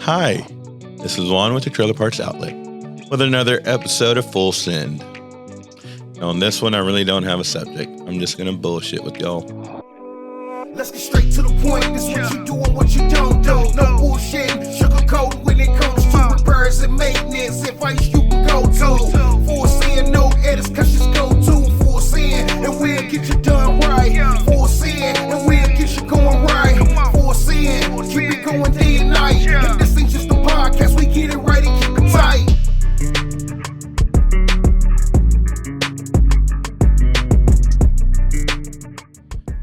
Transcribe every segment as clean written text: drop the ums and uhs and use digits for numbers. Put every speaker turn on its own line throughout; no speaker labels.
Hi, this is Juan with the Trailer Parts Outlet with another episode of Full Send. On this one, I really don't have a subject. I'm just going to bullshit with y'all.
Let's get straight to the point. This what you do and what you don't do. No bullshit, sugarcoat when it comes to repairs and maintenance. Advice you can go to. Full Send, no edits, cause just go to Full Send, and we'll get you done right. Full Send, and we'll get you going right. Full Send, keep it going day and night. And this ain't just a podcast, we get it right and keep it tight.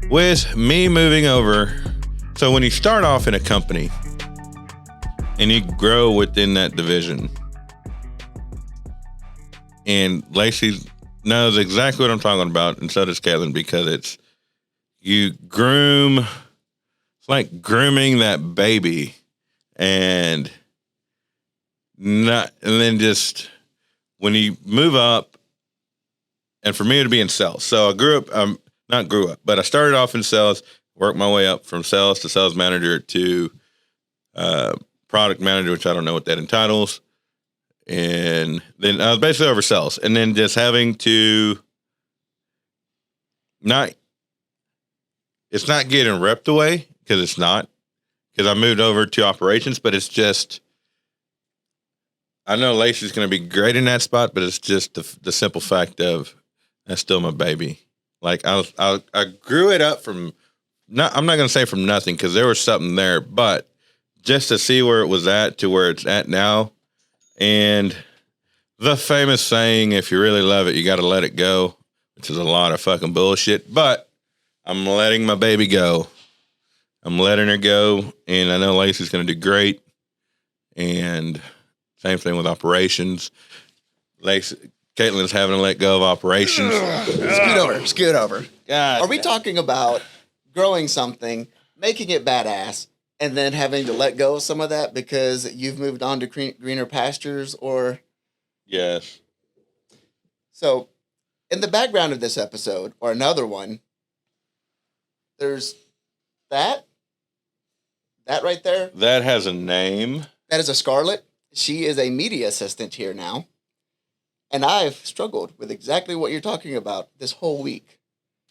With me moving over, so when you start off in a company and you grow within that division, and Lacey knows exactly what I'm talking about, and so does Caitlin, because it's like grooming that baby, and then just when you move up, and for me to be in sales. So I but I started off in sales, worked my way up from sales to sales manager to product manager, which I don't know what that entitles. And then I was basically over sales, and then just having to it's not getting ripped away, because it's not, because I moved over to operations, but it's just, I know Lacey's going to be great in that spot, but it's just the simple fact of that's still my baby. Like I grew it up from, I'm not going to say from nothing, because there was something there, but just to see where it was at to where it's at now. And the famous saying, if you really love it, you got to let it go, which is a lot of fucking bullshit, but I'm letting my baby go. I'm letting her go, and I know Lacey's going to do great. And same thing with operations. Caitlin's having to let go of operations.
Scoot over.
God.
Are we talking about growing something, making it badass, and then having to let go of some of that because you've moved on to greener pastures, or?
Yes.
So, in the background of this episode, or another one, there's that right there.
That has a name.
That is a Scarlett. She is a media assistant here now. And I've struggled with exactly what you're talking about this whole week.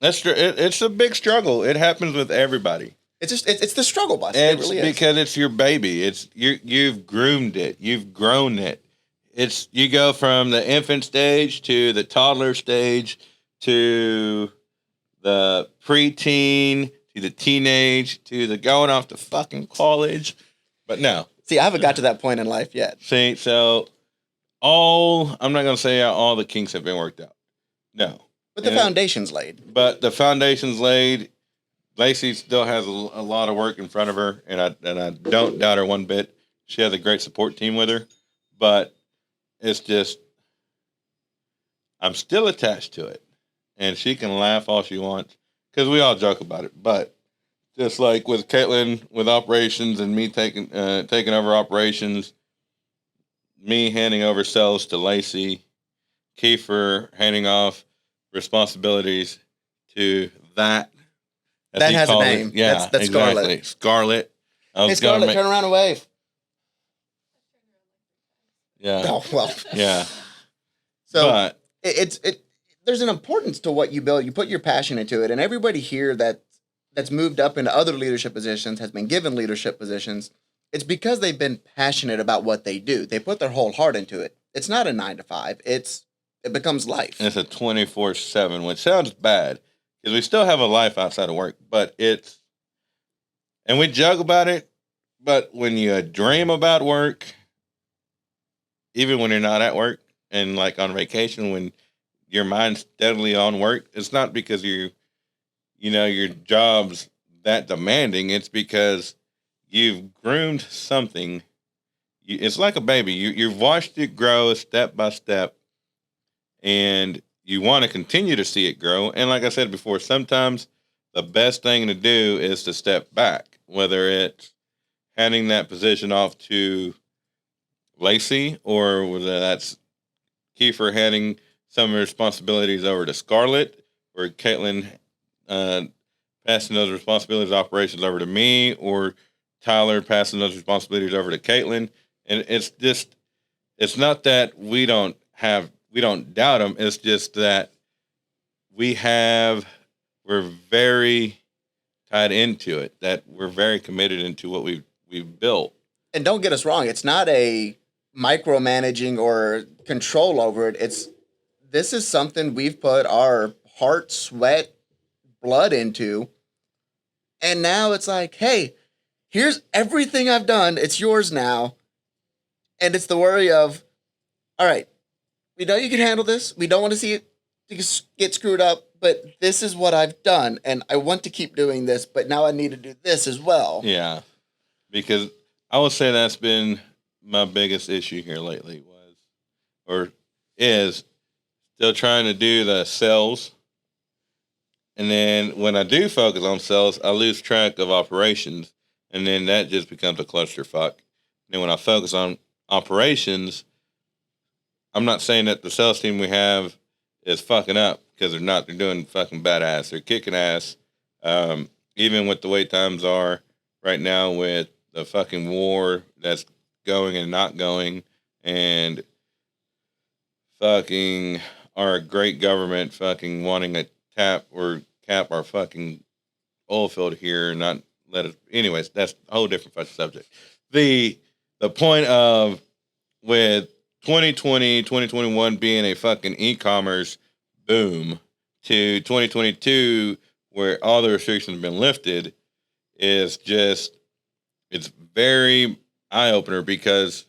That's true. It's a big struggle. It happens with everybody.
It's the struggle bus.
It
really is.
Because it's your baby. You've groomed it. You've grown it. You go from the infant stage to the toddler stage to the preteen to the teenage to the going off to fucking college. But no.
See, I haven't got to that point in life yet.
See, so I'm not going to say all the kinks have been worked out. No.
But the foundation's laid.
But the foundation's laid. Lacey still has a lot of work in front of her, and I don't doubt her one bit. She has a great support team with her, but it's just, I'm still attached to it, and she can laugh all she wants, because we all joke about it. But just like with Caitlin with operations and me taking over operations, me handing over sales to Lacey, Kiefer handing off responsibilities to that.
That has a name.
Yeah,
that's
exactly.
Scarlett.
Hey,
Scarlett, turn around and wave.
Yeah.
Oh, well.
Yeah.
So
but
there's an importance to what you build. You put your passion into it, and everybody here that's moved up into other leadership positions, has been given leadership positions, it's because they've been passionate about what they do. They put their whole heart into it. It's not a 9 to 5. It becomes life.
It's a 24/7, which sounds bad, because we still have a life outside of work, but and we joke about it, but when you dream about work, even when you're not at work and like on vacation, when your mind's steadily on work, it's not because your job's that demanding. It's because you've groomed something. It's like a baby. You've watched it grow step by step, and you want to continue to see it grow. And like I said before, sometimes the best thing to do is to step back, whether it's handing that position off to Lacey, or whether that's Kiefer handing some of the responsibilities over to Scarlett, or Caitlin passing those responsibilities, operations over to me, or Tyler passing those responsibilities over to Caitlin. And it's not that we don't doubt them. It's just that we're very tied into it, that we're very committed into what we've built.
And don't get us wrong, it's not a micromanaging or control over it. This is something we've put our heart, sweat, blood into. And now it's like, hey, here's everything I've done. It's yours now. And it's the worry of, all right, we know you can handle this. We don't want to see it get screwed up, but this is what I've done. And I want to keep doing this, but now I need to do this as well.
Yeah. Because I would say that's been my biggest issue here lately is still trying to do the sales. And then when I do focus on sales, I lose track of operations. And then that just becomes a clusterfuck. And then when I focus on operations, I'm not saying that the sales team we have is fucking up, because they're not. They're doing fucking badass. They're kicking ass. Even with the way times are right now with the fucking war that's going and not going, and fucking our great government fucking wanting to tap or cap our fucking oil field here and not let it. Anyways, that's a whole different fucking subject. The point of with 2020, 2021 being a fucking e-commerce boom to 2022 where all the restrictions have been lifted is just, it's very eye-opener, because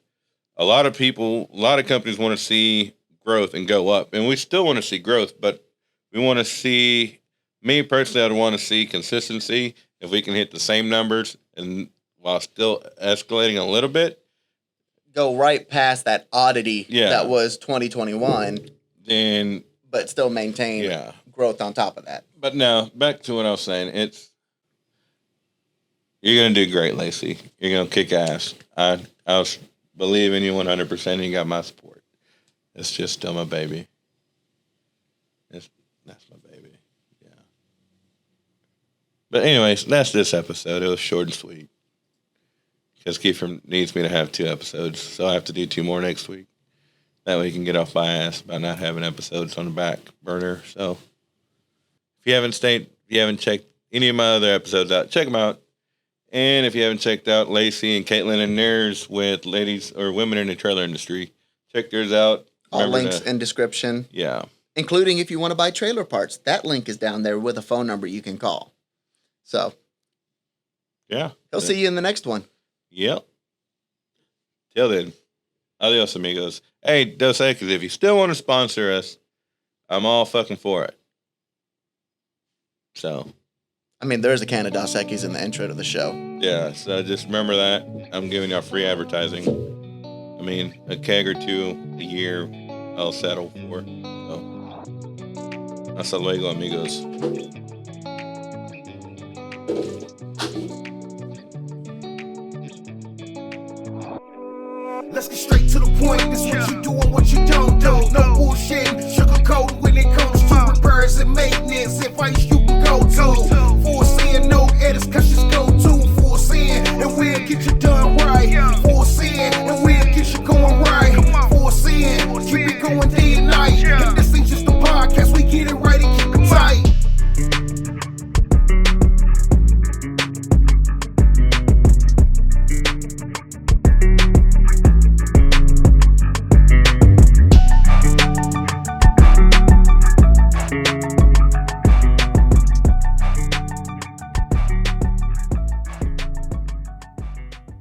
a lot of companies want to see growth and go up. And we still want to see growth, but we want to see, me personally, I'd want to see consistency. If we can hit the same numbers and while still escalating a little bit,
go right past that oddity that was 2021,
then
but still maintain growth on top of that.
But now, back to what I was saying, you're going to do great, Lacey. You're going to kick ass. I believe in you 100%, and you got my support. It's just still my baby. That's my baby. Yeah. But anyways, that's this episode. It was short and sweet, because Kiefer needs me to have 2 episodes, so I have to do 2 more next week. That way he can get off my ass by not having episodes on the back burner. So if you haven't checked any of my other episodes out, check them out. And if you haven't checked out Lacey and Caitlin and theirs with ladies or women in the trailer industry, check theirs out.
All links in description.
Yeah.
Including if you want to buy trailer parts. That link is down there with a phone number you can call. So.
Yeah.
He'll see you in the next one.
Yep. Till then, adios, amigos. Hey, Dos Equis, if you still want to sponsor us, I'm all fucking for it. So.
I mean, there's a can of Dos Equis in the intro to the show.
Yeah, so just remember that. I'm giving y'all free advertising. I mean, a keg or 2 a year, I'll settle for. So. Hasta luego, amigos.
Let's get straight to the point. This what you do and what you don't do. No bullshit, sugarcoat when it comes to repairs and maintenance. Advice you can go to.